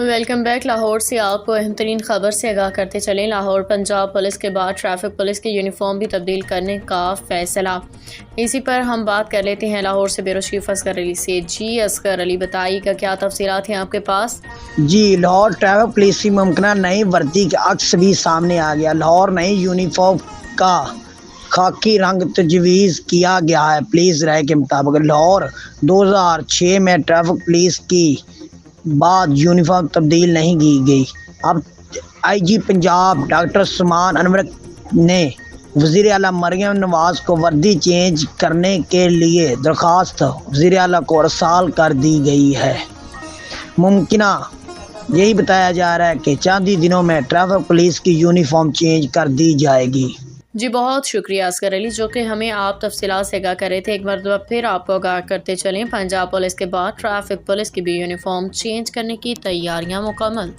Welcome back. Lahore سے آپ کو اہم ترین خبر سے آگاہ کرتے چلیں۔ لاہور پنجاب پولیس کے بعد ٹریفک پولیس کی یونیفارم بھی تبدیل کرنے کا فیصلہ۔ اسی پر ہم بات کر لیتے ہیں لاہور سے بیورو چیف اصغر علی سے۔ جی اصغر علی، بتائیے گا کیا تفصیلات ہیں آپ کے پاس؟ جی، لاہور ٹریفک پولیس کی ممکنہ نئی وردی کا عکس بھی سامنے آ گیا۔ لاہور نئی یونیفارم کا خاکی رنگ تجویز کیا گیا ہے۔ پولیس رائے کے مطابق لاہور 2006 میں ٹریفک پولیس کی بعد یونیفارم تبدیل نہیں کی گئی۔ اب آئی جی پنجاب ڈاکٹر سمان انور نے وزیر اعلیٰ مریم نواز کو وردی چینج کرنے کے لیے درخواست وزیر اعلیٰ کو ارسال کر دی گئی ہے۔ ممکنہ یہی بتایا جا رہا ہے کہ چند ہی دنوں میں ٹریفک پولیس کی یونیفارم چینج کر دی جائے گی۔ جی بہت شکریہ اصغر علی، جو کہ ہمیں آپ تفصیلات سے آگاہ کر رہے تھے۔ ایک مرتبہ پھر آپ کو آگاہ کرتے چلیں، پنجاب پولیس کے بعد ٹریفک پولیس کی بھی یونیفارم چینج کرنے کی تیاریاں مکمل۔